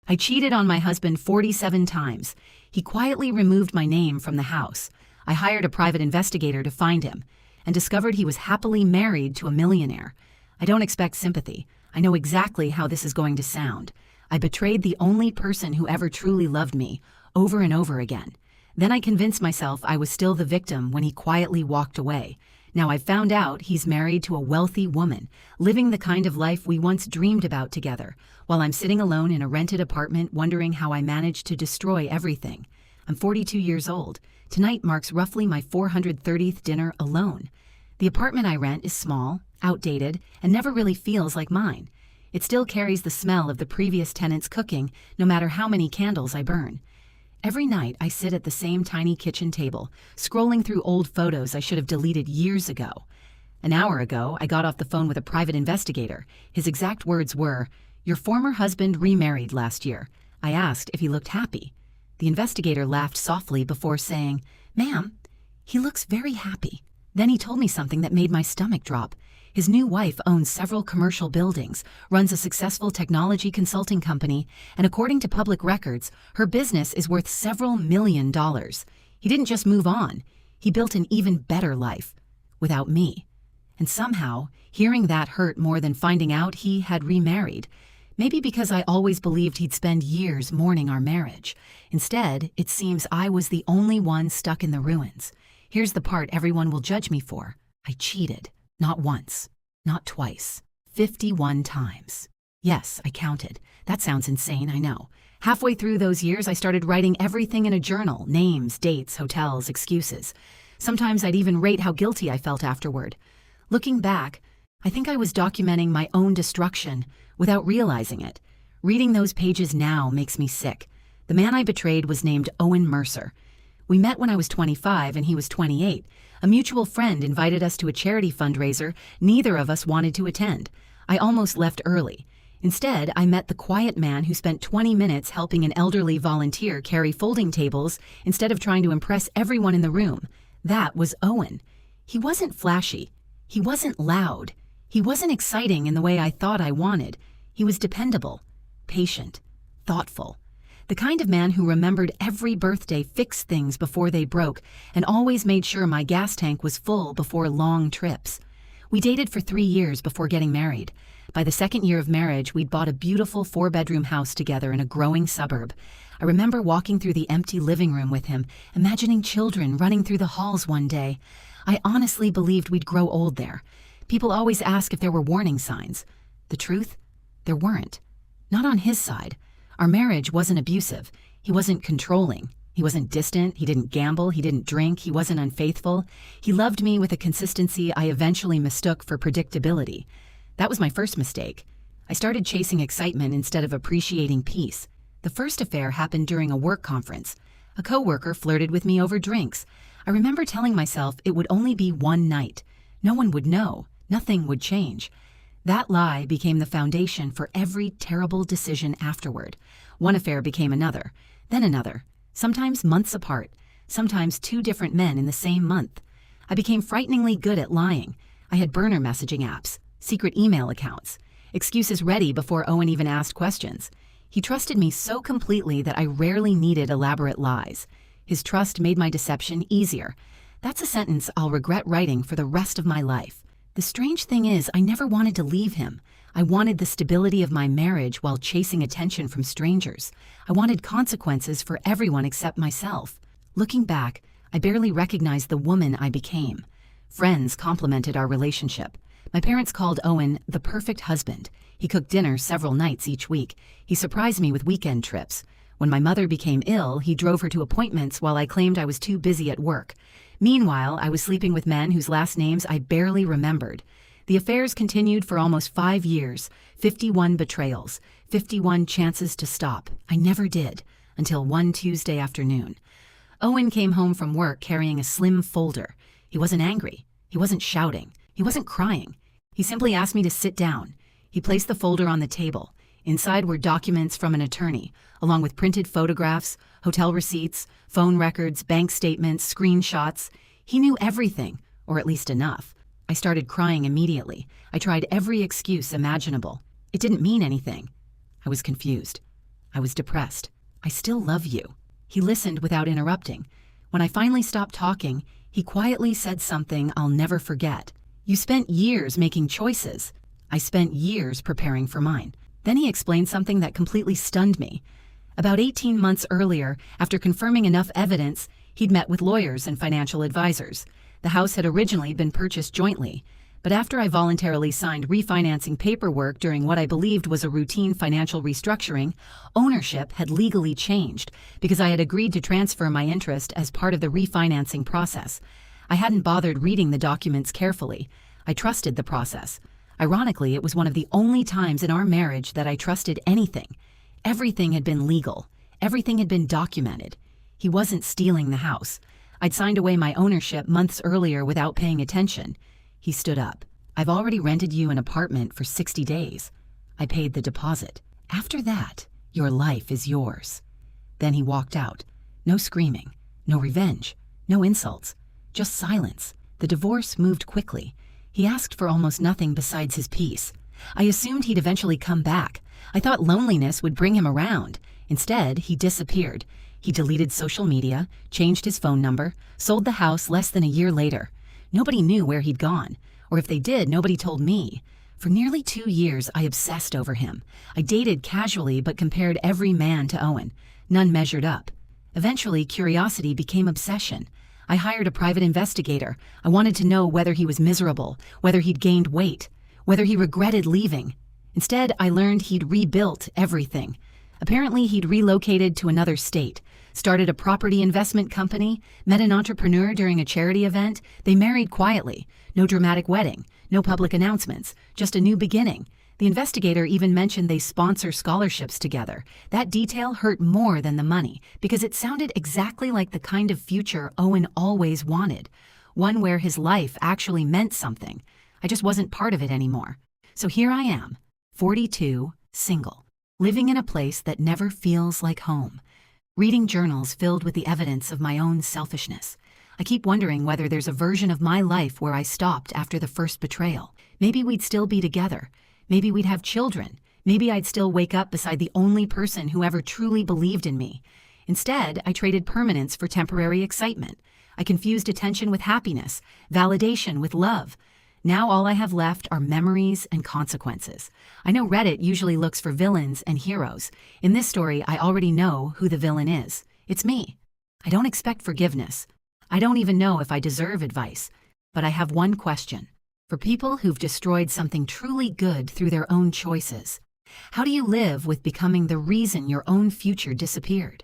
I cheated on my husband 47 times. He quietly removed my name from the house. I hired a private investigator to find him and discovered he was happily married to a millionaire. I don't expect sympathy. I know exactly how this is going to sound. I betrayed the only person who ever truly loved me, over and over again. Then I convinced myself I was still the victim when he quietly walked away. Now I've found out he's married to a wealthy woman, living the kind of life we once dreamed about together, while I'm sitting alone in a rented apartment wondering how I managed to destroy everything. I'm 42 years old. Tonight marks roughly my 430th dinner alone. The apartment I rent is small, outdated, and never really feels like mine. It still carries the smell of the previous tenant's cooking, no matter how many candles I burn. Every night I sit at the same tiny kitchen table, scrolling through old photos I should have deleted years ago. An hour ago, I got off the phone with a private investigator. His exact words were, "Your former husband remarried last year." I asked if he looked happy. The investigator laughed softly before saying, "Ma'am, he looks very happy." Then he told me something that made my stomach drop. His new wife owns several commercial buildings, runs a successful technology consulting company, and according to public records, her business is worth several $1,000,000. He didn't just move on, he built an even better life, without me. And somehow, hearing that hurt more than finding out he had remarried. Maybe because I always believed he'd spend years mourning our marriage. Instead, it seems I was the only one stuck in the ruins. Here's the part everyone will judge me for. I cheated. Not once, not twice, 51 times. Yes, I counted. That sounds insane, I know. Halfway through those years, I started writing everything in a journal: names, dates, hotels, excuses. Sometimes I'd even rate how guilty I felt afterward. Looking back, I think I was documenting my own destruction without realizing it. Reading those pages now makes me sick. The man I betrayed was named Owen Mercer. We met when I was 25 and he was 28. A mutual friend invited us to a charity fundraiser neither of us wanted to attend. I almost left early. Instead, I met the quiet man who spent 20 minutes helping an elderly volunteer carry folding tables instead of trying to impress everyone in the room. That was Owen. He wasn't flashy. He wasn't loud. He wasn't exciting in the way I thought I wanted. He was dependable, patient, thoughtful. The kind of man who remembered every birthday, fixed things before they broke, and always made sure my gas tank was full before long trips. We dated for 3 years before getting married. By the second year of marriage, we'd bought a beautiful 4-bedroom house together in a growing suburb. I remember walking through the empty living room with him, imagining children running through the halls one day. I honestly believed we'd grow old there. People always ask if there were warning signs. The truth? There weren't. Not on his side. Our marriage wasn't abusive. He wasn't controlling. He wasn't distant. He didn't gamble. He didn't drink. He wasn't unfaithful. He loved me with a consistency I eventually mistook for predictability. That was my first mistake. I started chasing excitement instead of appreciating peace. The first affair happened during a work conference. A coworker flirted with me over drinks. I remember telling myself it would only be one night. No one would know. Nothing would change. That lie became the foundation for every terrible decision afterward. One affair became another, then another, sometimes months apart, sometimes 2 different men in the same month. I became frighteningly good at lying. I had burner messaging apps, secret email accounts, excuses ready before Owen even asked questions. He trusted me so completely that I rarely needed elaborate lies. His trust made my deception easier. That's a sentence I'll regret writing for the rest of my life. The strange thing is, I never wanted to leave him. I wanted the stability of my marriage while chasing attention from strangers. I wanted consequences for everyone except myself. Looking back, I barely recognized the woman I became. Friends complimented our relationship. My parents called Owen the perfect husband. He cooked dinner several nights each week. He surprised me with weekend trips. When my mother became ill, he drove her to appointments while I claimed I was too busy at work. Meanwhile, I was sleeping with men whose last names I barely remembered. The affairs continued for almost 5 years, 51 betrayals, 51 chances to stop. I never did, until one Tuesday afternoon. Owen came home from work carrying a slim folder. He wasn't angry. He wasn't shouting. He wasn't crying. He simply asked me to sit down. He placed the folder on the table. Inside were documents from an attorney, along with printed photographs, hotel receipts, phone records, bank statements, screenshots. He knew everything, or at least enough. I started crying immediately. I tried every excuse imaginable. It didn't mean anything. I was confused. I was depressed. I still love you. He listened without interrupting. When I finally stopped talking, he quietly said something I'll never forget. You spent years making choices. I spent years preparing for mine. Then he explained something that completely stunned me. About 18 months earlier, after confirming enough evidence, he'd met with lawyers and financial advisors. The house had originally been purchased jointly, but after I voluntarily signed refinancing paperwork during what I believed was a routine financial restructuring, ownership had legally changed because I had agreed to transfer my interest as part of the refinancing process. I hadn't bothered reading the documents carefully. I trusted the process. Ironically, it was one of the only times in our marriage that I trusted anything. Everything had been legal. Everything had been documented. He wasn't stealing the house. I'd signed away my ownership months earlier without paying attention. He stood up. I've already rented you an apartment for 60 days. I paid the deposit. After that, your life is yours. Then he walked out. No screaming, no revenge, no insults, just silence. The divorce moved quickly. He asked for almost nothing besides his peace. I assumed he'd eventually come back. I thought loneliness would bring him around. Instead, he disappeared. He deleted social media, changed his phone number, sold the house less than a year later. Nobody knew where he'd gone, or if they did, nobody told me. For nearly 2 years, I obsessed over him. I dated casually but compared every man to Owen. None measured up. Eventually, curiosity became obsession. I hired a private investigator. I wanted to know whether he was miserable, whether he'd gained weight, whether he regretted leaving. Instead, I learned he'd rebuilt everything. Apparently, he'd relocated to another state, started a property investment company, met an entrepreneur during a charity event. They married quietly. No dramatic wedding, no public announcements, just a new beginning. The investigator even mentioned they sponsor scholarships together. That detail hurt more than the money because it sounded exactly like the kind of future Owen always wanted, one where his life actually meant something. I just wasn't part of it anymore. So here I am, 42, single, living in a place that never feels like home, reading journals filled with the evidence of my own selfishness. I keep wondering whether there's a version of my life where I stopped after the first betrayal. Maybe we'd still be together. Maybe we'd have children. Maybe I'd still wake up beside the only person who ever truly believed in me. Instead, I traded permanence for temporary excitement. I confused attention with happiness, validation with love. Now all I have left are memories and consequences. I know Reddit usually looks for villains and heroes. In this story, I already know who the villain is. It's me. I don't expect forgiveness. I don't even know if I deserve advice. But I have one question. For people who've destroyed something truly good through their own choices, how do you live with becoming the reason your own future disappeared?